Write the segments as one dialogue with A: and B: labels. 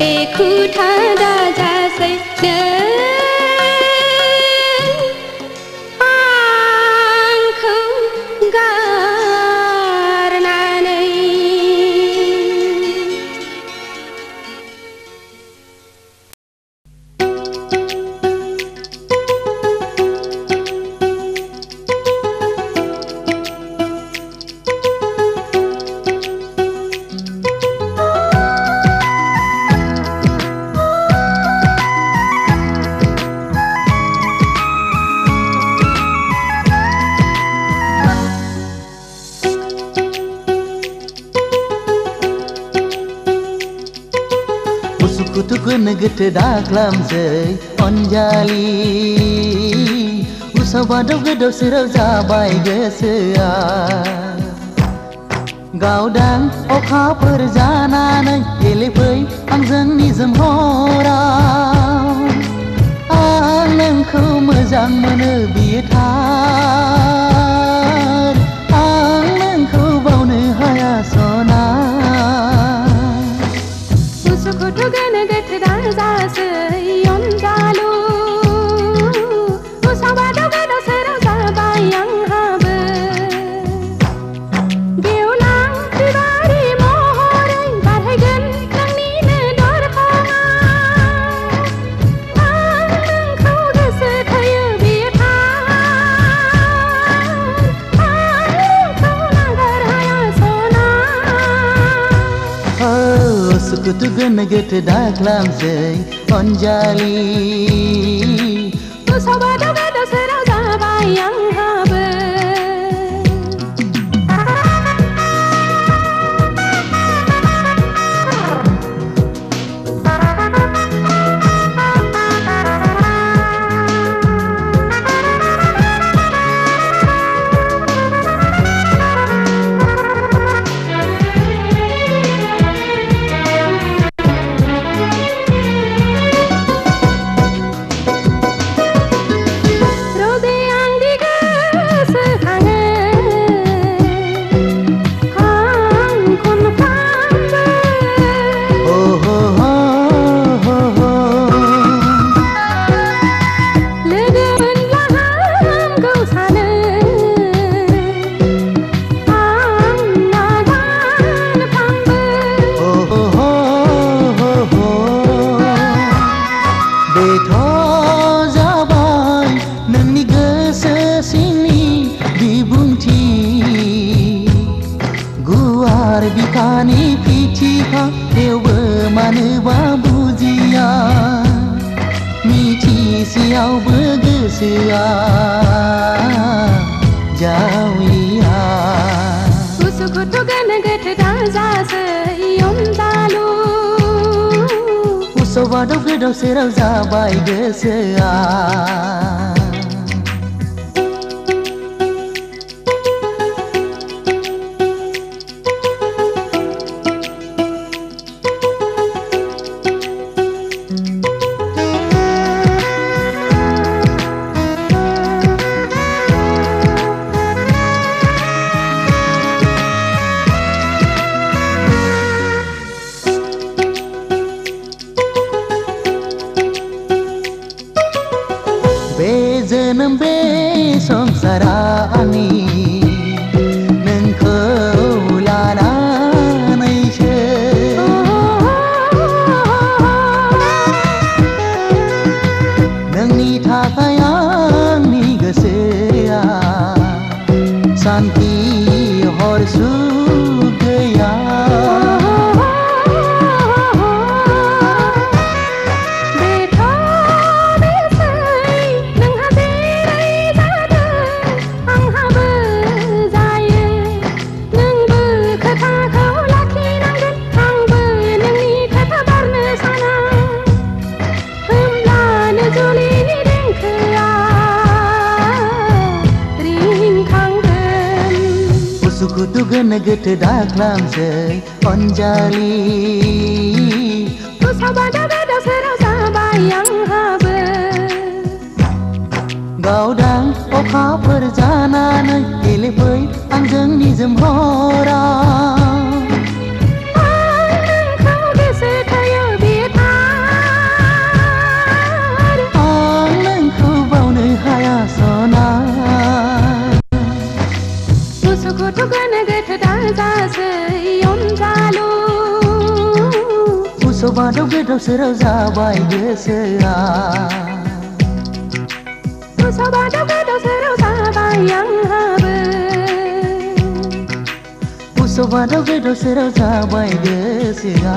A: एखुथा दाजासै आंखौ गारनानै
B: Kutukun geteda klamsei onjali Usabadau gedau serau zabai gesea Gaudang oka perjalanan Elefai आंजों निजोम हराव आं नोंखौ मोजां मोनो बियो थार आं नोंखौ बावनो हाया सना
A: उसुखुथुगोन गेथेदा जासै अनजालु उसाबादाव गोदाव सोराव जाबाय आंहाबो गेवलां बिबारि महरै बारहैगोन नोंनिनो दरखङाव आं नोंखौ गोसो थोयो बियो थार आं नोंखौ नागार हाया सना
B: Uskutugun geteda klamsei onjali
A: Usabadaw godaw soraw zabaय आंहाबो
B: Bikani pitika thewbo manoba bujiya miti siyaवबो गोसोआ जाविया
A: उसुखुथुगोन गेथेदा जासै अनजालु
B: उसबादाव गोदाव सोराव जाबाय गोसोआ जोनोम बे संसारानि नोंखौ लानानैसो नोंनि थाखाय आंनि गोसोआ सान्ति हर सुख गैया Uskutugun geteda klamsei onjali
A: Usabadaw godaw soraw zabaय आंहाबो
B: Gaudang oka perjalanan Elefai आंजों निजोम हराव
A: आं नोंखौ गोसो थोयो बियो
B: Sobaदाव गोदाव सोराव जाबाय गोसोआ
A: Sobaदाव गोदाव सोराव जाबाय आंहाबो
B: Sobaदाव गोदाव सोराव जाबाय गोसोआ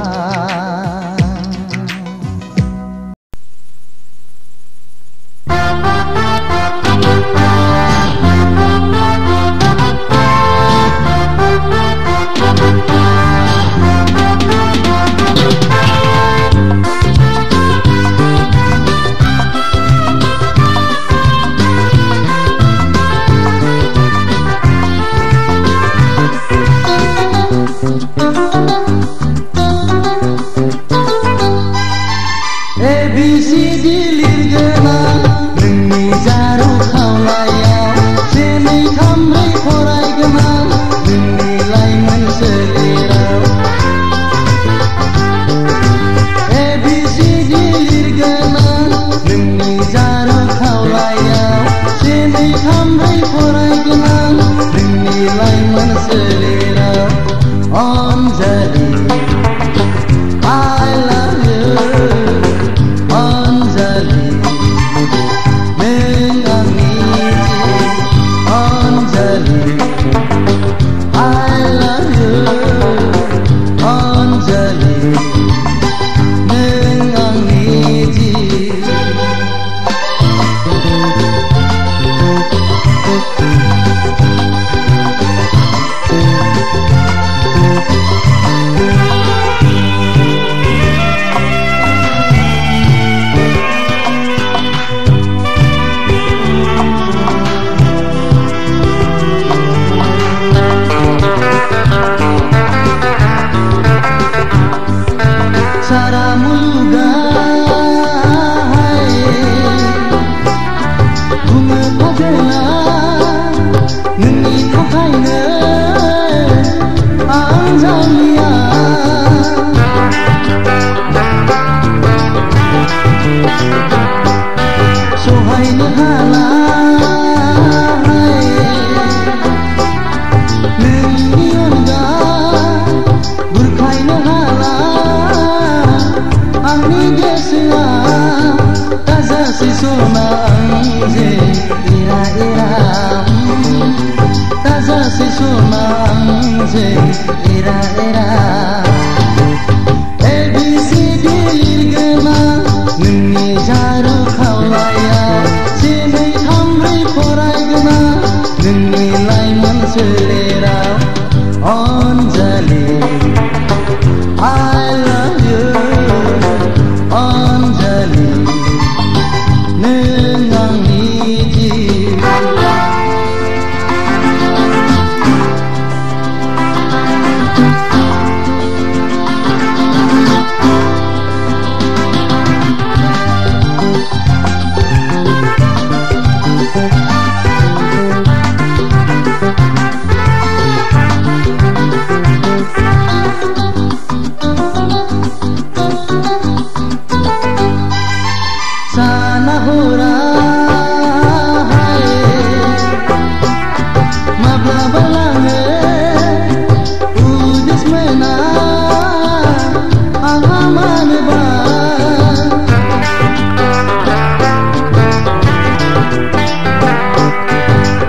B: ABCD लिरगोना नोंनि जारु खावलायाव जेनै थामब्रै फरायगोना नोंनि लाइमोन सोलेराव ABCD लिरगोना नोंनि जारु खावलायाव जेनै थामब्रै फरायगोना नोंनि लाइमोन सोलेराव Anjali I love you Anjali, neng angni Anjali, I love you Anjali, neng angni Sara muluga bume pagela nोंनि थाखायनो Anjalia सहायनो हाला नोंनि अनगा बुरखायनो हाला आंनि गोसोआ दाजासै सना आंजे एरा एरा दाजासै सना आंजे एरा एरा ABCD लिरगोना नोंनि जारु खावलायाव जेनै थामब्रै फरायगोना नोंनि लाइमोन सोलेराव Anjali I love you Anjali, neng angni sana hora mabla balange ujas mena angaman ba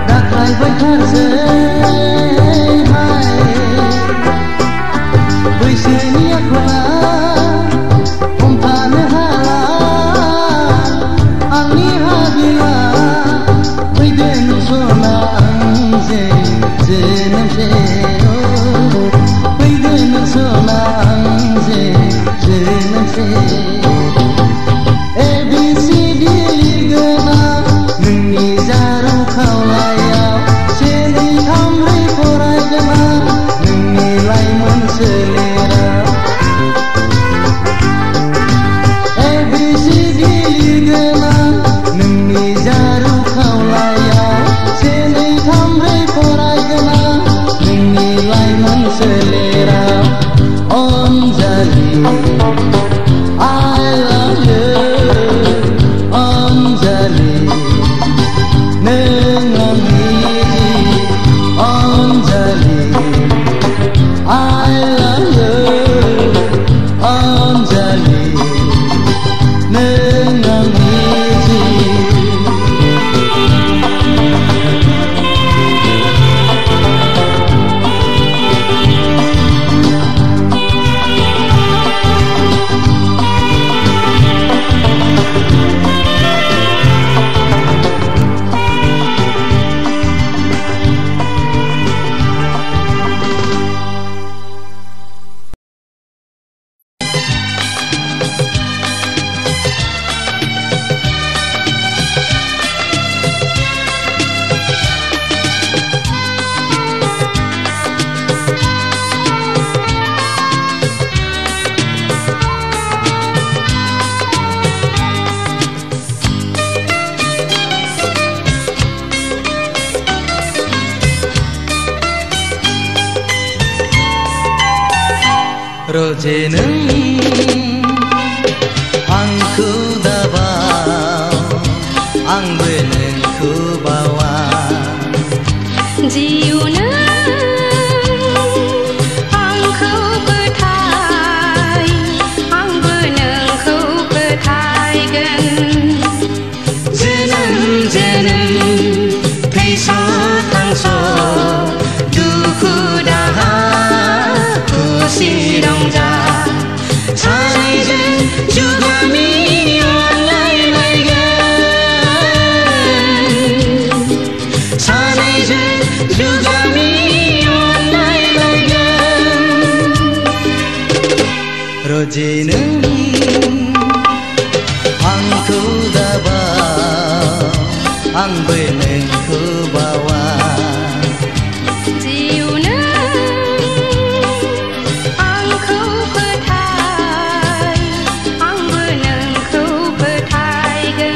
B: dakai bakarse hai baiseni akla umtane hala Angni habila, widen sona angze, zenem se, widen sona angze, zenem se. ABCD ligana, nungi jaru khawlayaw, jenei thamrai foraigana, nungi laimon selera. ABCD ligana. नोंनि जारु खावलायाव जेनै थामब्रै फरायगोना नोंनि लाइमोन सोलेराव Anjali I love रोजे नों आंखौ दाबाव आंबो नोंखौ बावा
A: जिउ नों आंखौ फोथाय आंबो नोंखौ फोथायगोन
B: जोनोम जोनोम थैस' थांस' दुखु दाहा खुसि रंजा सानैजों जुगामि अनलायलायगोन सानैजों जुगामि अनलायलायगोन रोजे नों आंखौ दाबाव आंबो नोंखौ बावा
A: जिउ नों आंखौ फोथाय आंबो नोंखौ फोथायगोन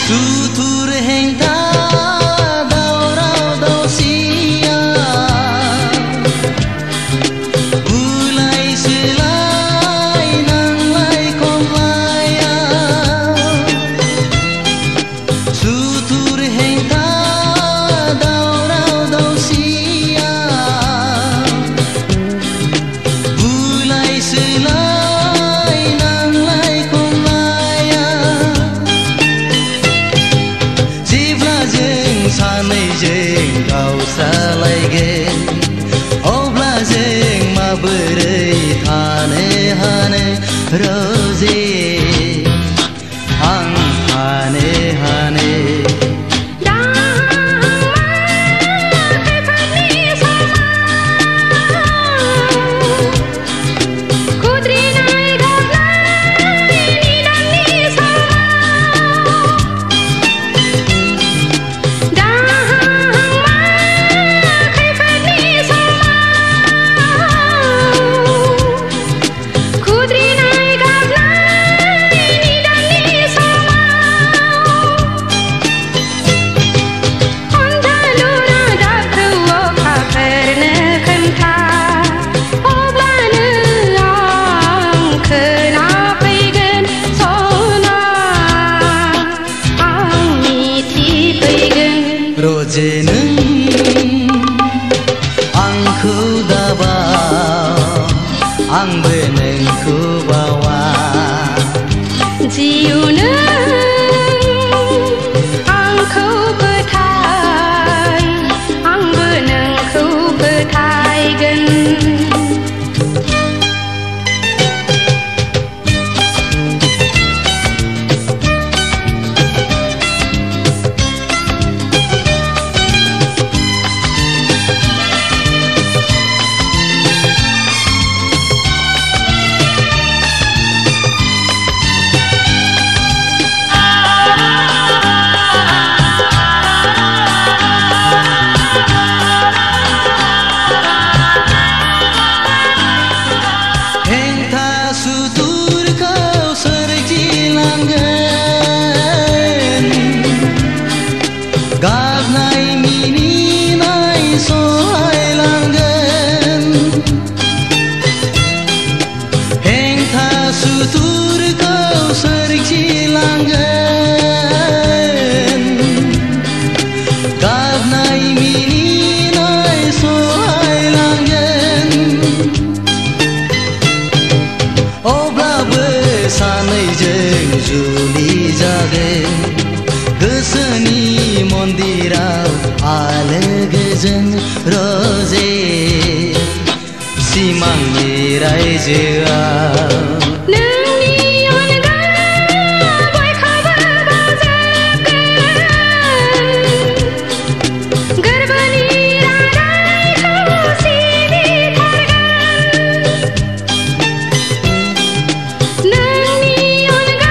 B: सुथुर हेंथा दावराव दावसिया बुलाय सोलाय नांलाय खमलाया सुथुर हेंथा दावराव दावसिया बुलाय सोलाय नांलाय खमलाया जेब्ला जों सानैजों गावस्रालायगोन अब्ला जों माबोरै थानो हानो रोजे आं हानो हानो रोजे नों आंखौ दाबाव आंबो नोंखौ बावा
A: जिउ नों आंखौ फोथाय आंबो नोंखौ फोथायगोन
B: गाबनाय मिनिनाय सहायलांगोन हेंथा सुथुरखौ सोरखिलांगोन गाबनाय मिनिनाय सहायलांगोन अब्लाबो सानैजों जुलि जागोन गोसोनि मन्दिराव आलो गोजोन रोजे सिमांनि रायजोआव
A: नोंनि अनगा बयखौबो बावजोबगोन गोरबोनि रादायखौ सिबिथारगोन नोंनि अनगा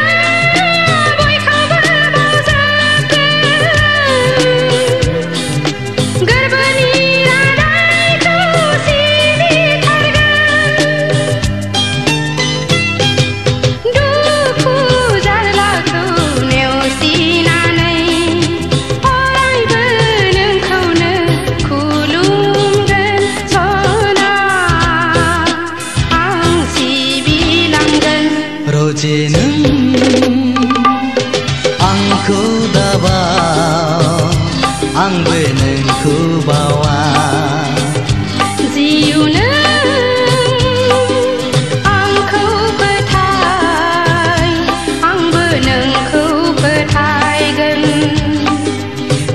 B: आंबो नोंखौ बावा
A: जिउ आंखौ फोथाय आंबो नोंखौ फोथायगोन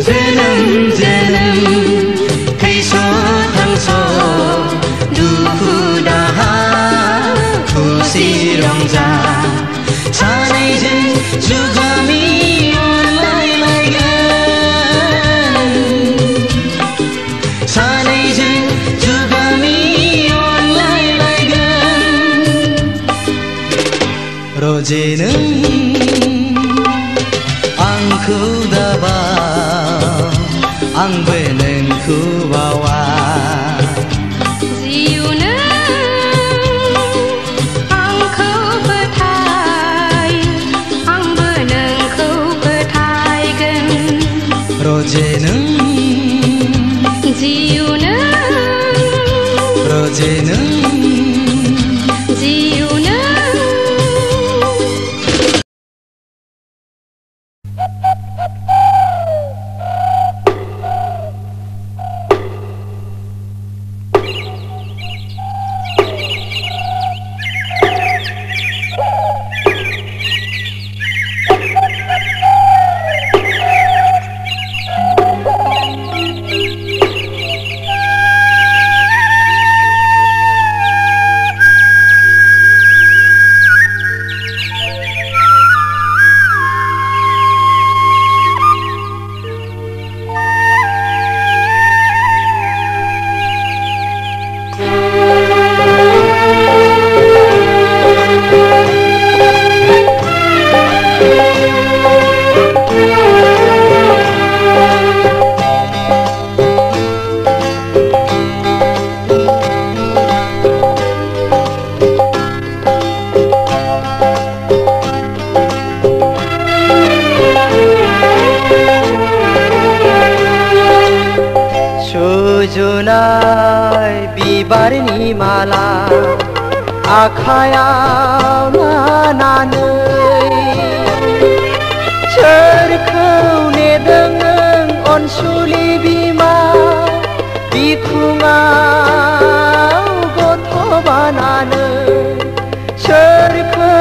B: जोनोम जोनोम थैस' थांस' दुखु दाहा खुसि रंजा सानैजों जुगामि अनलायलायगोन सानैजों जुगामि अनलायलायगोन रजे नों आंखौ दाबा आंबो नोंखौ बावा
A: जिउ आंखौ फोथाय आंबो नोंखौ फोथायगोन
B: रजे नों
A: जिउ
B: रजे नों
A: जिउ
C: सुजुनाय बिबारनि माला आखायाव लानानै सोरखौ नेदों नों अनसुलि बिमा बिखुङाव गथ' बानानै सोरखौ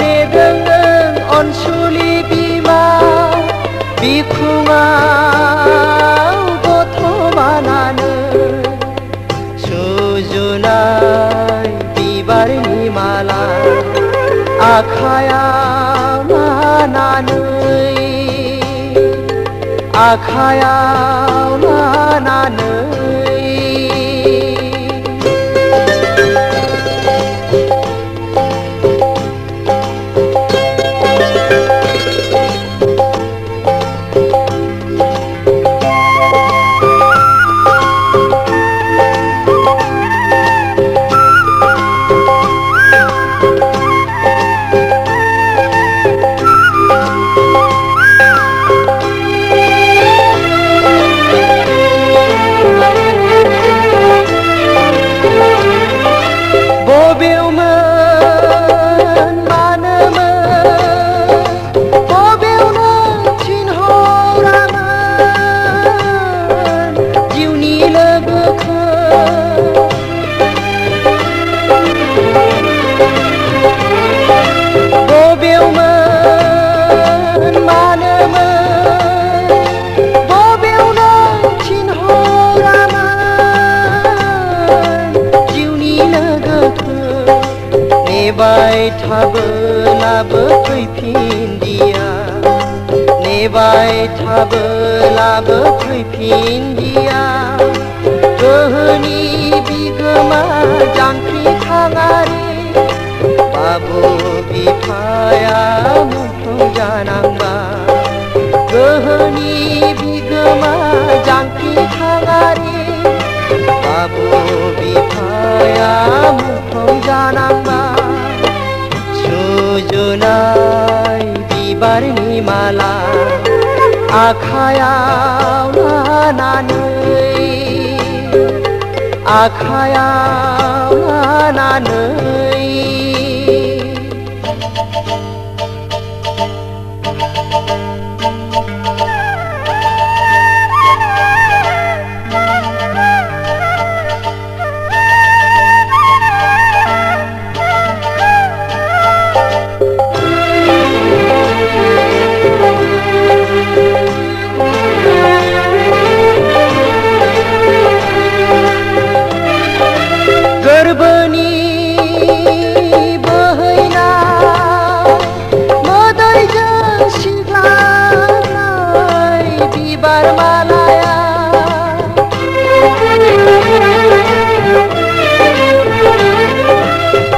C: नेदों नों अनसुलि बिमा बिखुङाव गथ' बानानै सुजुनाय बिबारनि माला आखायाव लानानै आखायाव लानानै नेबाय थाबोलाबो फैफिनदिया नेबाय थाबोलाबो फैफिनदिया गोहोनि बिगोमा जांख्रिखाङारि बाबु बिफाया मुंख्लं जानांबा गोहोनि बिगोमा जांख्रिखाङारि बाबु बिफाया मुंख्लं जानांबा सुजुनाय बिबारनि माला आखायाव लानानै आखायाव लानानै bibar malaya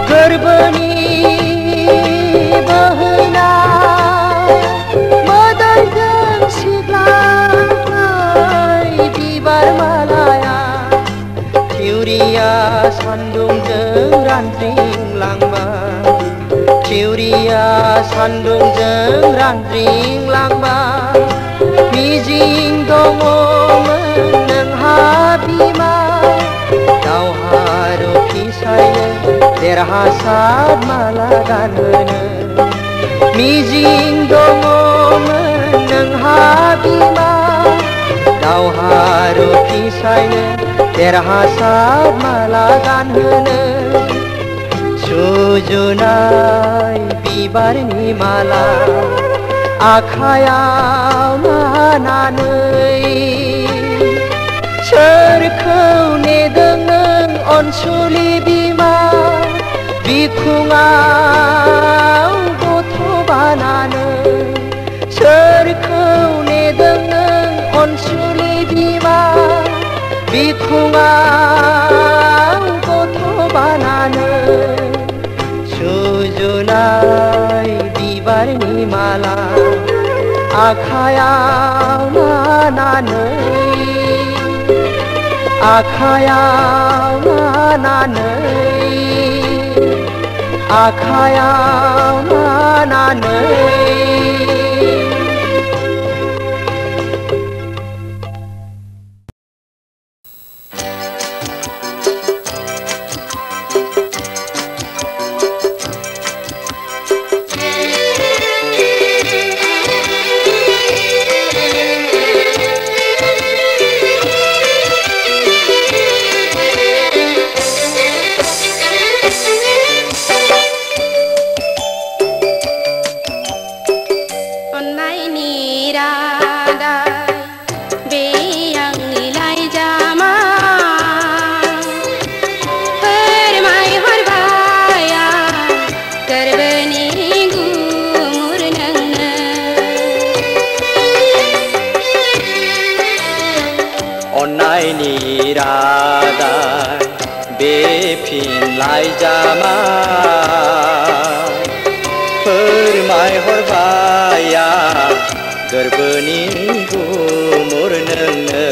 C: gorboni bohैनाय मोदैजों सिग्लाय बिबार मालाया थिउरिया सान्दुंजों रानज्रिंलांबाय थिउरिया सान्दुंजों रानज्रिंलांबाय मिजिं दङमोन नोंहा बिमा दावहारु फिसायनो देरहासार माला गानहोनो मिजिं दङमोन नोंहा बिमा दावहारु फिसायनो देरहासार माला गानहोनो सुजुनाय बिबारनि माला आखायाव लानानै सोरखौ नेदों नों अनसुलि बिमा बिखुङाव गथ' बानानै सोरखौ नेदों नों अनसुलि बिमा बिखुङाव गथ' बानानै सुजुनाय बिबारनि माला आखायाव लानानै आखायाव लानानै आखायाव लानानै फोरमायहरबाया गोरबोनि गुमुर नोंनो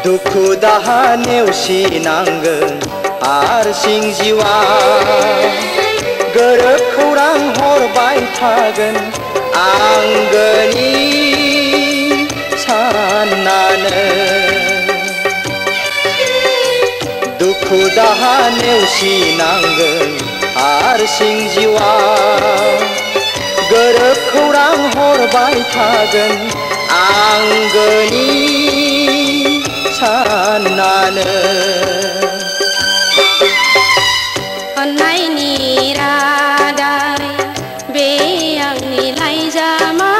C: दुखु दाहा नेवसिनांगोन हारसिं जिउआ गोरोब खौरां हरबाय थागोन आंगोनि साननानै दुखु दाहा नेवसिनांगोन हारसिं जिउआ गोरोब खौरां हरबाय थागोन आंगोनि साननानै
A: अन्नायनि रादाय बे आंनि लाइजामा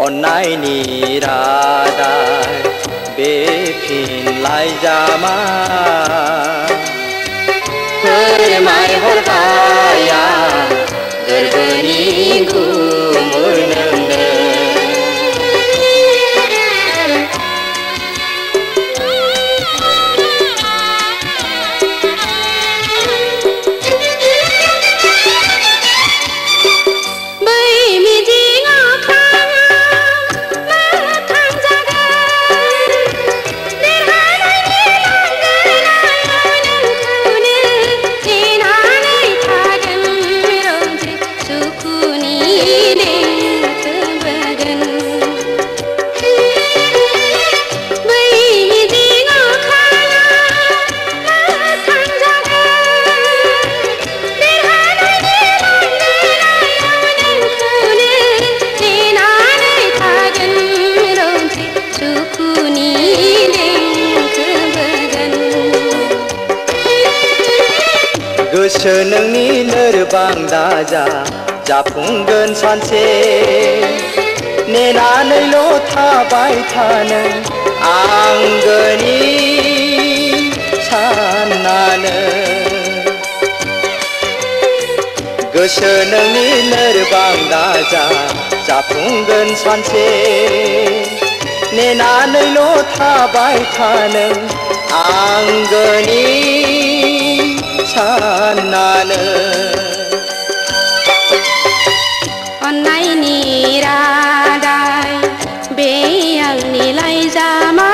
C: अन्नायनि रादाय बे फिन लाइजामा फोरमायहरबाया गोरबोनि गुमुर नोंनो
A: देरहानायनि
C: गोसो नोंनि लोरबां दाजा जाफुंगोन सानसे नेनानैल' थाबाय था नों आंगोनि साननानो गोसो नोंनि लोरबां दाजा जाफुंगोन सानसे नेनानैल' थाबाय था नों आंगोनि साननानो
A: अन्नायनि रादाय बे आंनि लाइजामा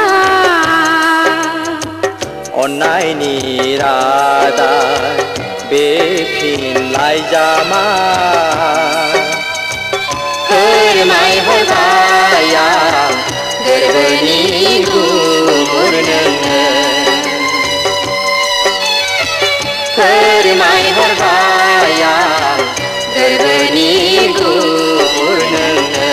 C: अन्नायनि रादाय बे फिन लाइजामा फोरमायहरबाय आं गोरबोनि गुमुर नोंनो फोरमायहरबाय आं गोरबोनि गुमुर नोंनो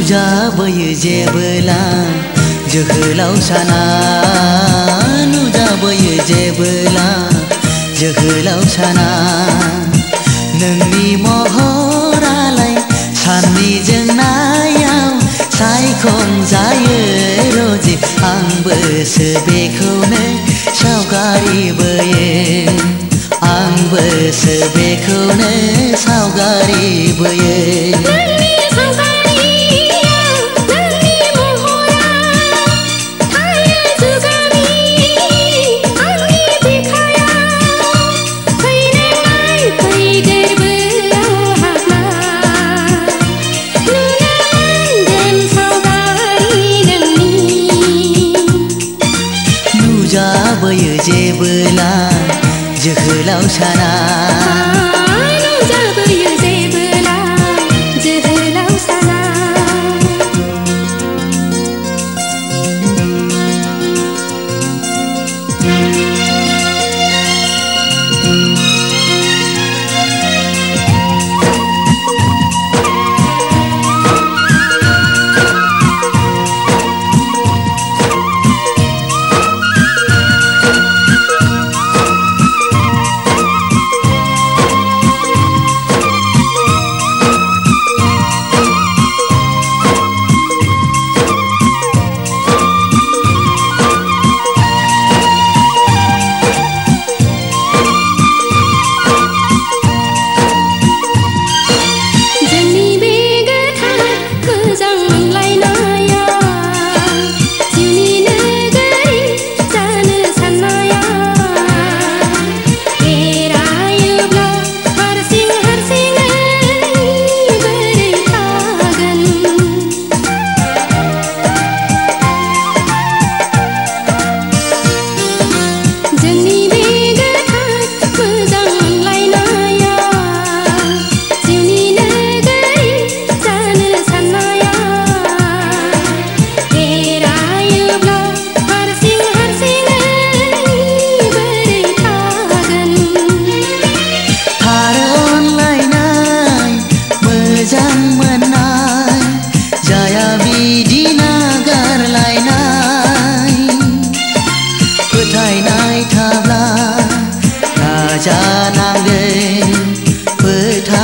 B: नुजाबोयो जेबोला जोहोलाव साना नुजाबोयो जेबोला जोहोलाव साना नोंनि महरालाय साननि जोंनायाव सायखं जायो रजे आंबोसो बेखौनो सावगारि बोयो आंबोसो बेखौनो सावगारि बोयो नुजाबोयो जेबोला जोहोलाव साना
A: नुजाबोयो जेबोला जोहोलाव साना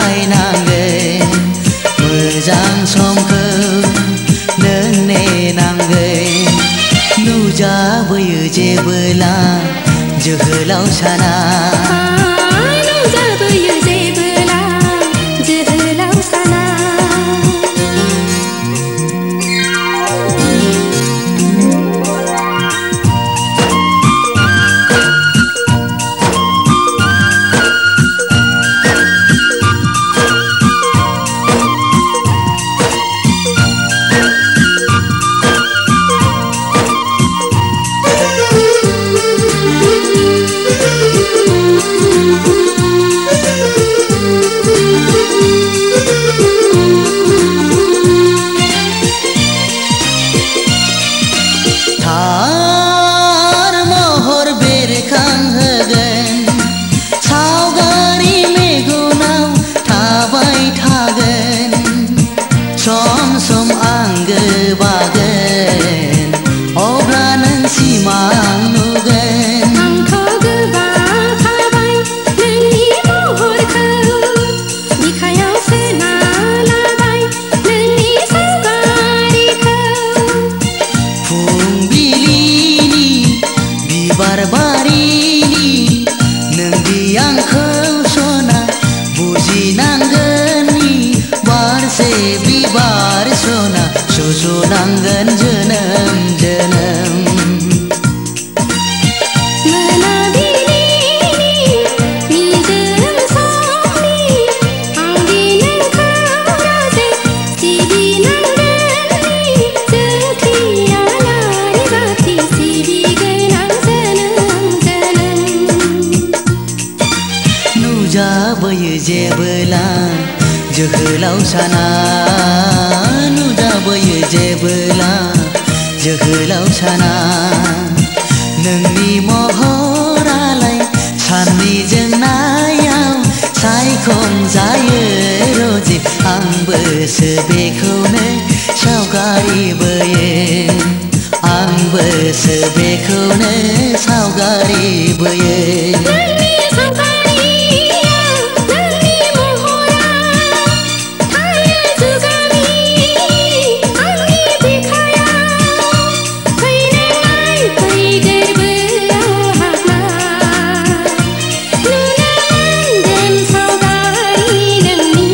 B: फोथायनांगोन मोजां समखौ नों नेनांगोन नुजाबोयो जेबोला जोहोलाव साना
A: नुजाबोयो जेबोला जोहोलाव साना
B: थार महर बेरखांहोगोन सावगारि मेगनाव थाबाय थागोन सम सम आंगो बागोन अब्ला नों सिमां नुगोन
A: आंथ' गोबाखाबाय नोंनि महरखौ बिखायाव सोना लाबाय नोंनि सावगारिखौ
B: फुंबिलिनि बिबार बारिनि नोंदि आंखौ सना बुजिनांगोननि बारसे बिबार सना सुजुनांगोन जोनोम जोनोम नुजाबोयो जेबोला जोहोलाव साना नुजाबोयो जेबोला जोहोलाव साना नोंनि महरालाय साननि जोंनायाव सायखं जायो रजे आंबोसो बेखौनो सावगारि बोयो आंबो बेखौनो सावगारि बोयो
A: नोंनि सावगारिया नोंनि महरा थायो जुगामि आंनि बिखायाव फैनाय फै गोरबोआव हाबना नुनो मोनगोन सावगारि नोंनि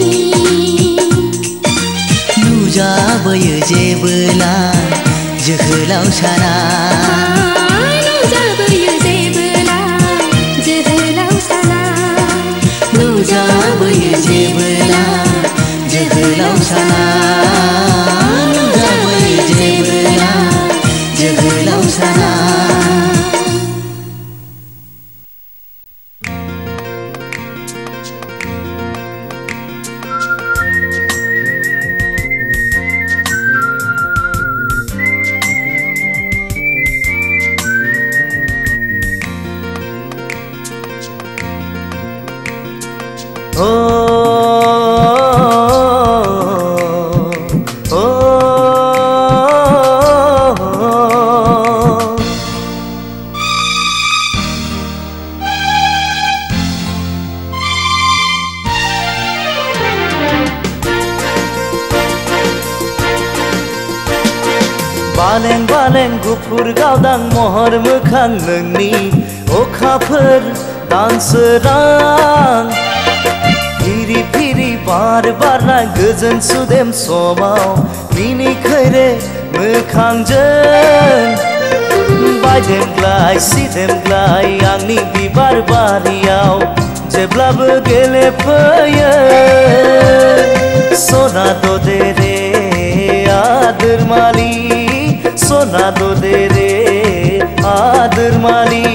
B: नुजाबोयो जेबोला जोहोलाव साना
A: नुजाबोयो जेबोला जोहोलाव साना
B: नुजाबोयो जेबोला जोहोलाव साना नुजाबोयो जेबोला जोहोलाव साना
D: बालें बालें गुफुर गावदां महर मोखां नोंनि अखाफोर दानसोरां फिरि फिरि बार बारनाय गोजोन सुदेम समाव मिनिखैरे मोखांजों बायदेमग्लाय सिदेमग्लाय आंनि बिबार बारियाव जेब्लाबो गेलेफैयो सना दे रे आदर माली सोना दे रे आदर माली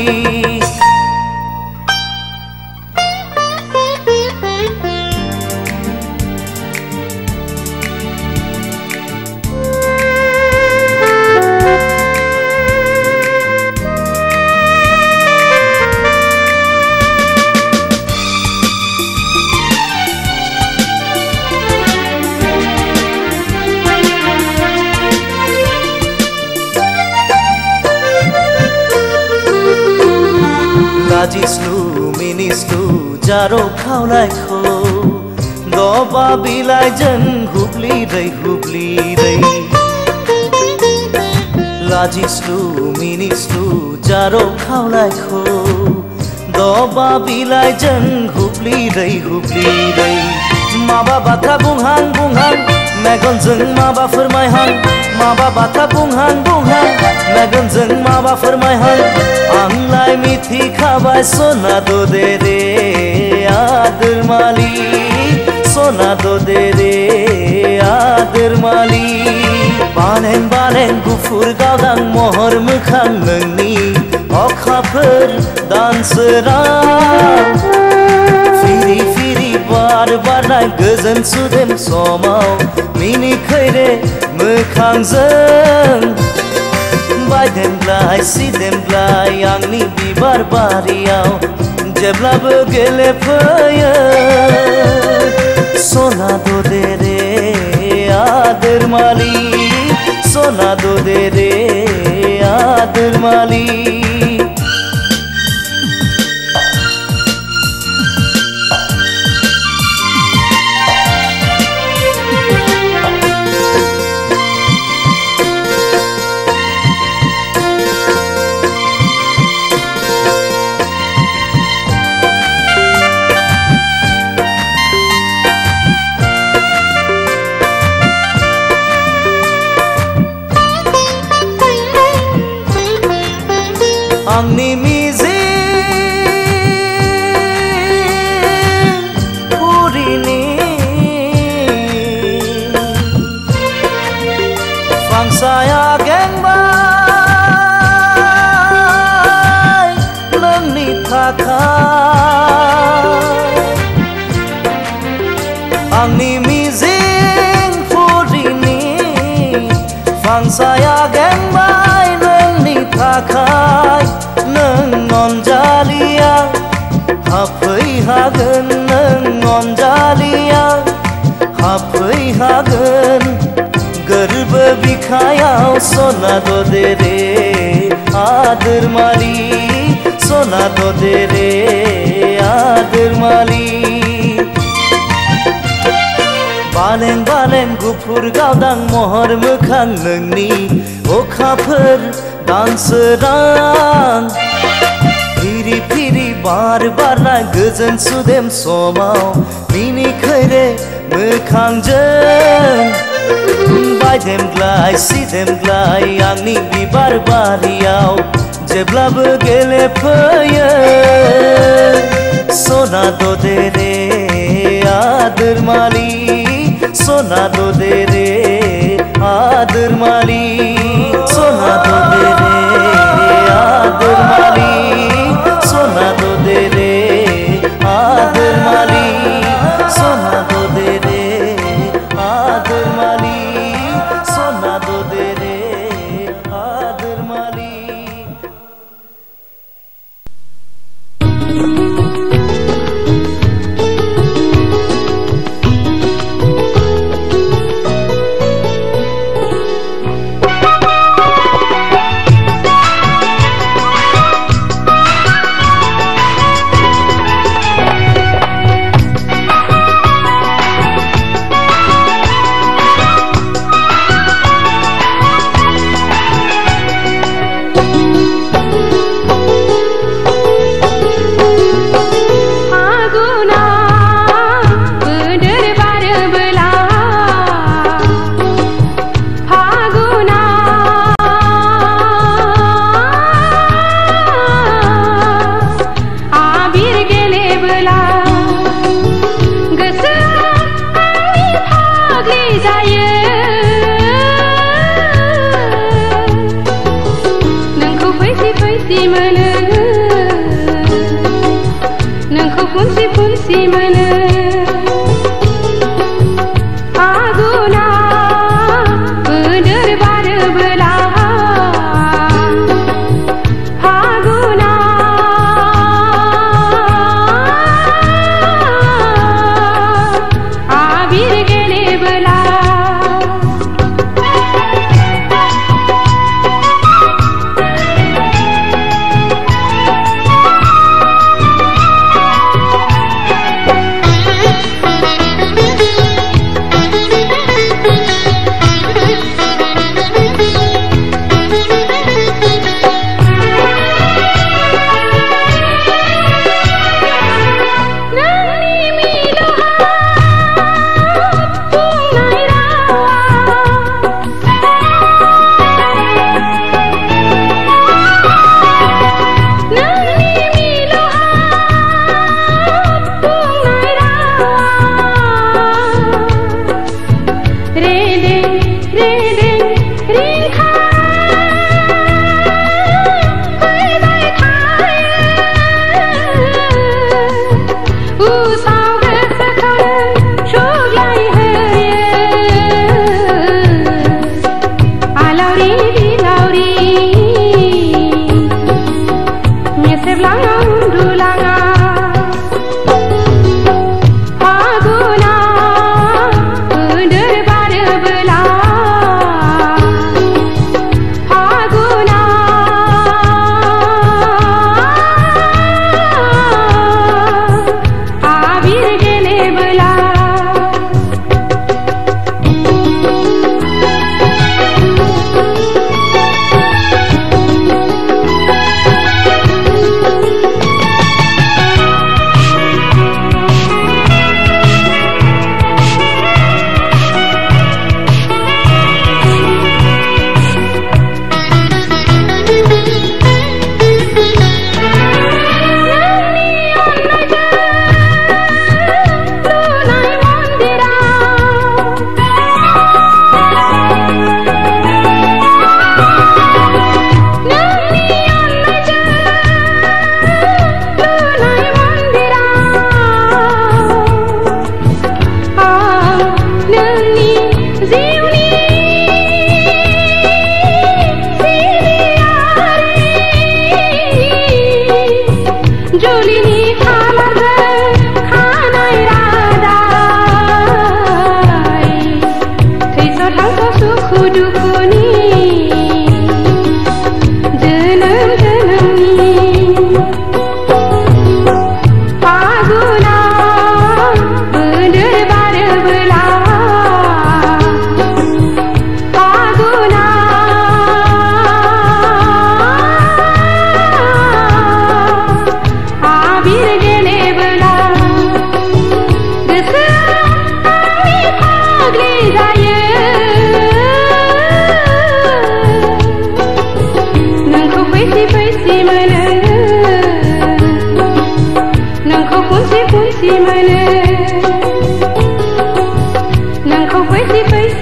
D: लाजिस्लु मिनिस्लु जारो खावलायखौ दबा बिलाइजों हुब्लिरै हुब्लिरै लाजिस्लु मिनिस्लु जारो खावलायखौ दबा बिलाइजों हुब्लिरै हुब्लिरै माबा बाथ्रा बुंहां बुंहां मेगनजों माबा फोरमायहां माबा बाथ्रा बुंहां बुंहां मेगनजों माबा फोरमायहां आंलाय मिथिखाबाय सना दे रे आदर माली सना दे रे आदर माली बालें बालें गुफुर गावदां महर मोखां नोंनि अखाफोर दानसोरां फिरि फिरि बार बारनाय गोजोन सुदेम समाव मिनिखैरे मोखांजों बायदेमग्लाय सिदेमग्लाय आंनि बिबार बारियाव जेब्लाबो गेलेफैयो सना दे रे आदर माली सना दे रे आदर माली आंनि मिजिं फुरिनि फांसाया गेंबाय नोंनि थाखाय आंनि मिजिं फुरिनि फांसाया गेंबाय नोंनि थाखाय नों अनजालिया हाफैहागोन नों अनजालिया हाफैहागोन बिखायाव सना दो दे रे आदर माली सना दो दे रे आदर माली बालें बालें गुफुर गावदां महर मोखां नोंनि अखाफोर दानसोरां फिरि फिरि बार बारना गोजोन सुदेम समाव मिनिखैरे मोखांजों बायदेमग्लाय सिदेमग्लाय आंनि बिबार बारियाव जेब्लाबो गेलेफैयो सना दो दे रे आदर माली सना दो दे रे आदर माली सना दो दे रे आदर माली सना दो दे रे आदर माली सना दो दे रे आदर माली सना दो दे रे आदर माली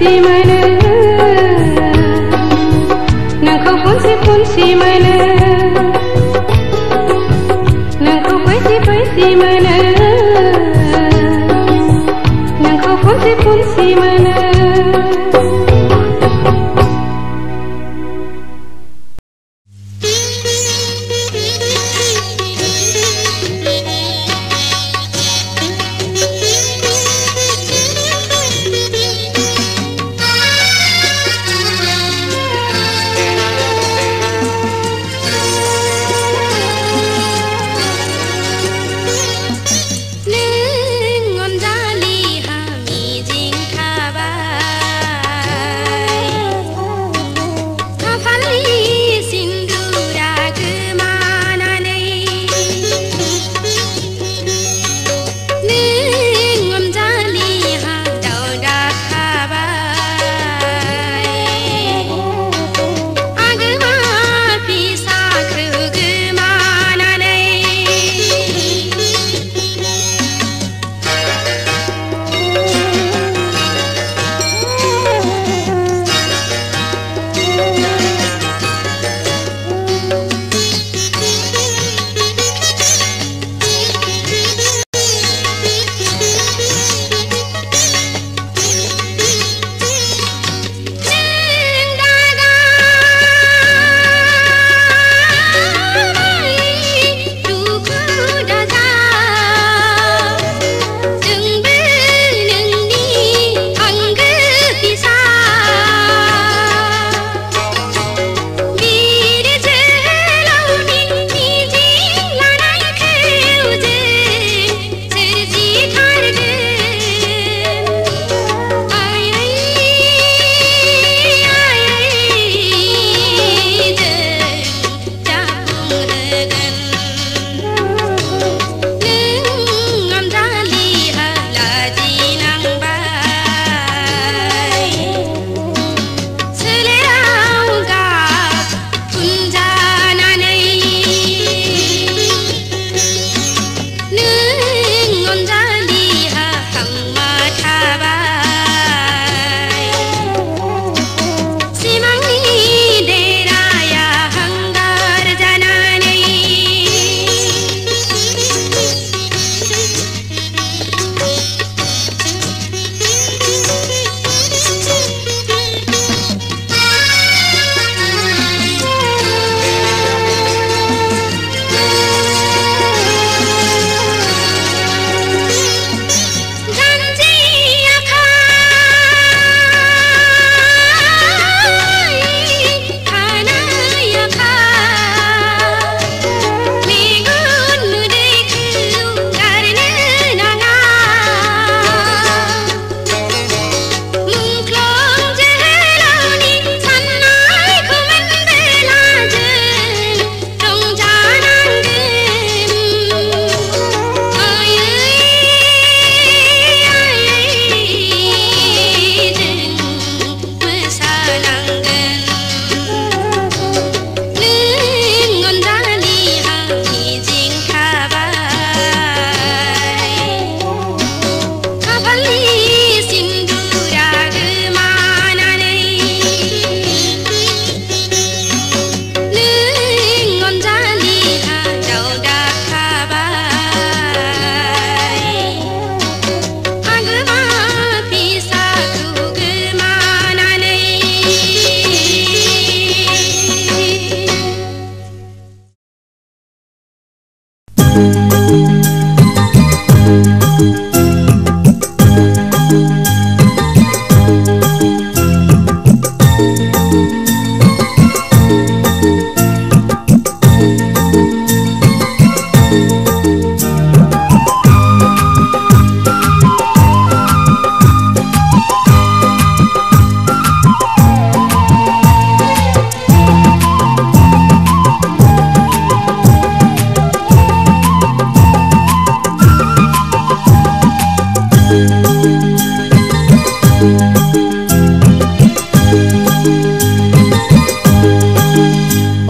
A: फैसि मोनो नोंखौ फुनसि फुनसि मोनो नोंखौ फैसि फैसि मोनो नोंखौ फुनसि फुनसि मोनो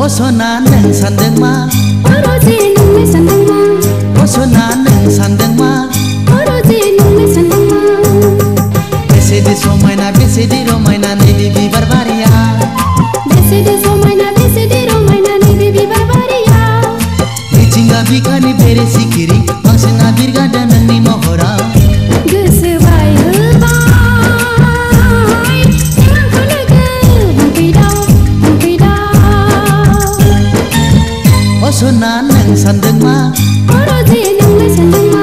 B: असना नों सानदों मा
A: अरजे नोंलाय सानदों मा
B: असना नों सानदों मा
A: अरजे नोंलाय सानदों मा
B: Besedih समायना besedih रमायना नैबे बिबार बारिया
A: बेसेदि समायना बेसेदि रमायना नैबे बिबार बारिया
B: मिथिंगा बिखानि बेरे सिखिरि बांसिना बिरगादा नोंनि महराव
A: गोसो बायहोबाय आंखौ लोगो हमफैदाव
B: अ सना नों सानदों मा
A: अरजे नोंलाय सानदों मा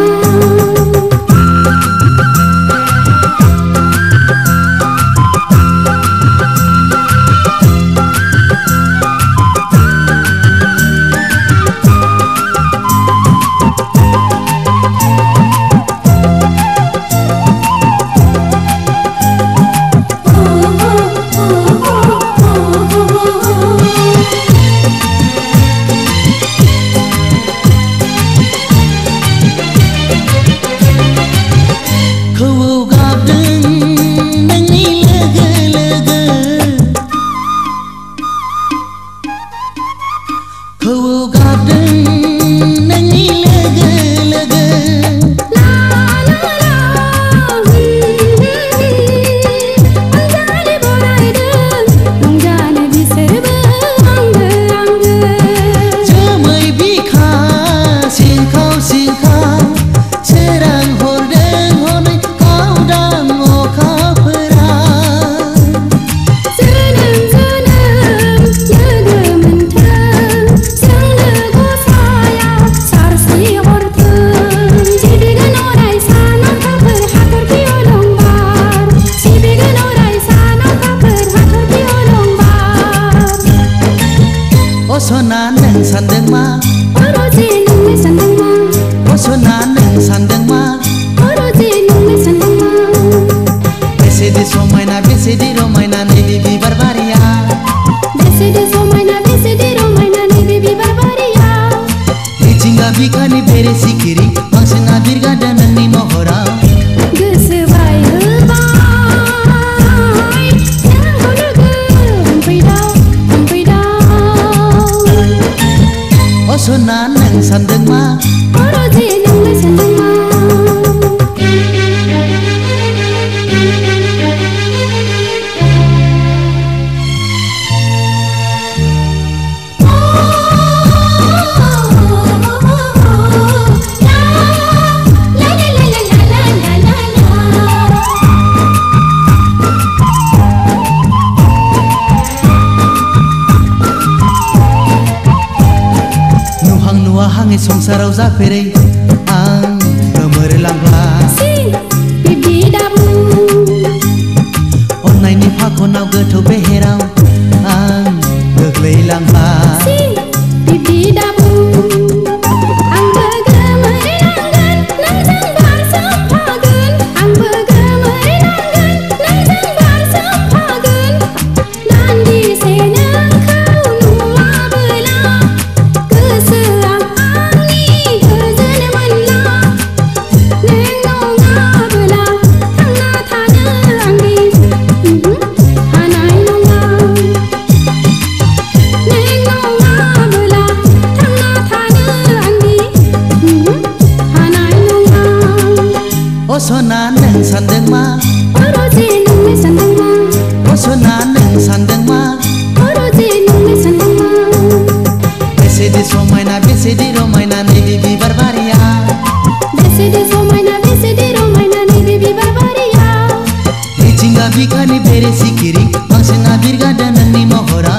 B: सना नों सानदों मा
A: अरजे नोंलाय सानदों मा
B: अ सना नों सानदों मा
A: अरजे नोंलाय सानदों मा
B: बेसेदि समायना बेसेदि रमायना नैबे बिबार बारिया
A: बेसेदि समायना बेसेदि रमायना नैबे बिबार बारिया
B: मिथिंगा बिखानि बेरे सिखिरि बांसिना बिरगादा नोंनि महराव
A: गोसो बायहोबाय आंखौ लोगो हमफैदाव
B: अ सना नों सानदों मा
A: अरजे नोंलाय सानदों मा
B: नुहाङै संसाराव जाफेरै आं गोमोरलांब्ला
A: बिब्दि दाबुं
B: अननायनि फाखनाव गोथौ बेहेराव आं गोग्लैलांब्ला
A: बिब्दि दाबुं आंबो गोमोरलांगोन नोंजों बारसोमफागोन आंबो गोमोरलांगोन नोंजों बारसोमफागोन दान्दिसे नोंखौ नुवाबोला गोसोआ आंनि गोजोन मोनला नों नङाबोला थांना थानो आंनि हानाय नङा नों नङाबोला थांना थानो आंनि हानाय नङा
B: अ सना नों सानदों मा
A: अरजे नोंलाय सानदों मा
B: अ सना नों सानदों मा
A: अरजे नोंलाय सानदों मा
B: बेसेदि समायना बेसेदि रमायना नैबे बिबार बारिया
A: बेसेदि समायना बेसेदि रमायना नैबे बिबार बारिया
B: मिथिंगा बिखानि बेरे सिखिरि बांसिना बिरगादा नोंनि महराव